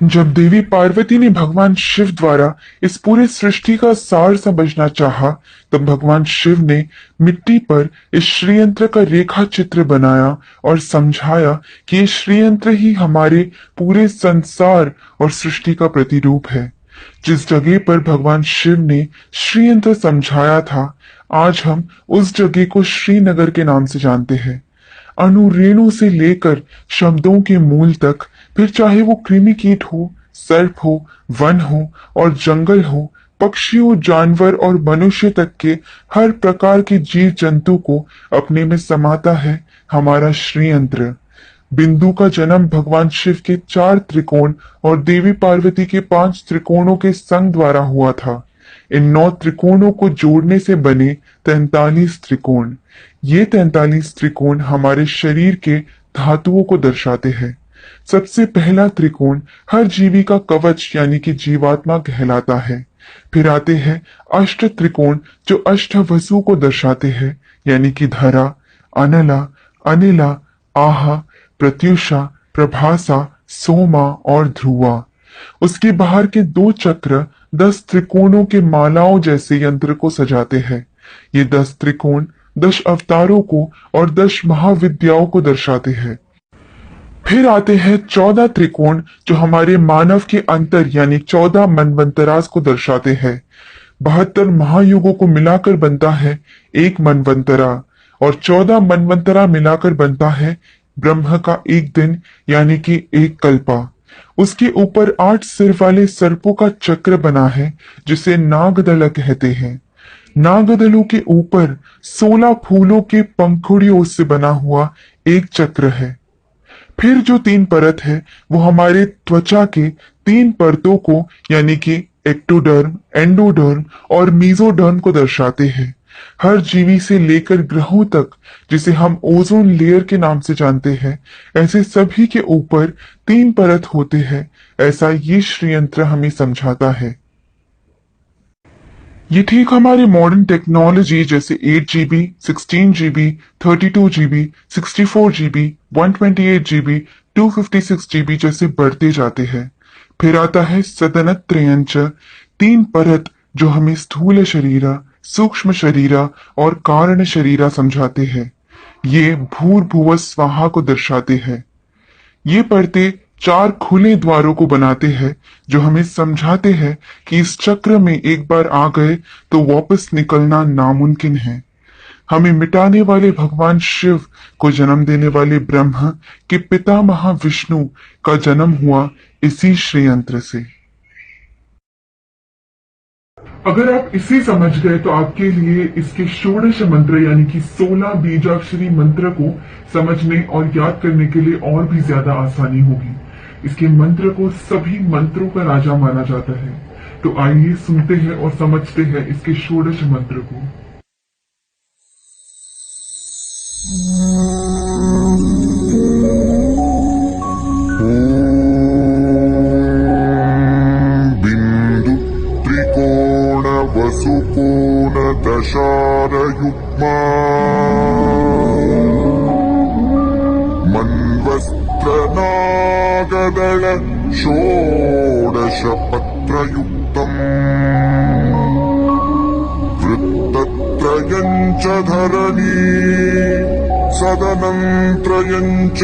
जब देवी पार्वती ने भगवान शिव द्वारा इस पूरे सृष्टि का सार समझना चाहा, तब भगवान शिव ने मिट्टी पर इस श्रीयंत्र का रेखा चित्र बनाया और समझाया कि ये श्रीयंत्र ही हमारे पूरे संसार और सृष्टि का प्रतिरूप है। जिस जगह पर भगवान शिव ने श्रीयंत्र समझाया था, आज हम उस जगह को श्रीनगर के नाम से जानते हैं। अणु रेणु से लेकर शब्दों के मूल तक, फिर चाहे वो कृमि कीट हो, सर्प हो, वन हो और जंगल हो, पक्षियों, जानवर और मनुष्य तक के हर प्रकार के जीव जंतु को अपने में समाता है हमारा श्रीयंत्र। बिंदु का जन्म भगवान शिव के 4 त्रिकोण और देवी पार्वती के 5 त्रिकोणों के संग द्वारा हुआ था। इन 9 त्रिकोणों को जोड़ने से बने 43 त्रिकोण। ये 43 त्रिकोण हमारे शरीर के धातुओं को दर्शाते हैं। सबसे पहला त्रिकोण हर जीवी का कवच यानी कि जीवात्मा कहलाता है। फिर आते हैं अष्ट त्रिकोण जो अष्ट वसु को दर्शाते हैं, यानी कि धरा, अनला, अनिला, आहा, प्रत्युषा, प्रभासा, सोमा और ध्रुवा। उसके बाहर के 2 चक्र 10 त्रिकोणों के मालाओं जैसे यंत्र को सजाते हैं। ये 10 त्रिकोण 10 अवतारों को और 10 महाविद्याओं को दर्शाते हैं। फिर आते हैं 14 त्रिकोण जो हमारे मानव के अंतर यानी 14 मनवंतरास को दर्शाते हैं। 72 महायुगों को मिलाकर बनता है एक मनवंतरा और 14 मनवंतरा मिलाकर बनता है ब्रह्म का एक दिन यानी कि एक कल्पा। उसके ऊपर 8 सिर वाले सर्पों का चक्र बना है जिसे नागदल कहते हैं। नागदलों के ऊपर 16 फूलों के पंखुड़ियों से बना हुआ एक चक्र है। फिर जो 3 परत है वो हमारे त्वचा के 3 परतों को यानी कि एक्टोडर्म, एंडोडर्म और मीजोडर्म को दर्शाते हैं। हर जीवी से लेकर ग्रहों तक, जिसे हम ओजोन लेयर के नाम से जानते हैं, ऐसे सभी के ऊपर 3 परत होते हैं। ऐसा ये श्रीयंत्र हमें समझाता है। ये ठीक हमारे मॉडर्न टेक्नोलॉजी जैसे 8 GB, 16 GB, 32 GB, 64 GB, 128 GB, 256 GB जैसे बढ़ते जाते हैं। फिर आता है सदनत्रयंच, 3 परत जो हमें स्थूल शरीरा, सूक्ष्म शरीरा और कारण शरीरा समझाते हैं। ये भूर्भुव स्वाहा को दर्शाते हैं। ये परतें 4 खुले द्वारों को बनाते हैं जो हमें समझाते हैं कि इस चक्र में एक बार आ गए तो वापस निकलना नामुमकिन है। हमें मिटाने वाले भगवान शिव को जन्म देने वाले ब्रह्मा के पितामह विष्णु का जन्म हुआ इसी श्रीयंत्र से। अगर आप इसे समझ गए तो आपके लिए इसके षोडश मंत्र यानी कि 16 बीजाक्षरी मंत्र को समझने और याद करने के लिए और भी ज्यादा आसानी होगी। इसके मंत्र को सभी मंत्रों का राजा माना जाता है। तो आइए सुनते हैं और समझते हैं इसके षोडश मंत्र को। दशारयुग्मा मन्वस्त्रनागदल षोडशपत्रयुक्तम् वृत्तत्रयम् च धरणी सदनं त्रयम् च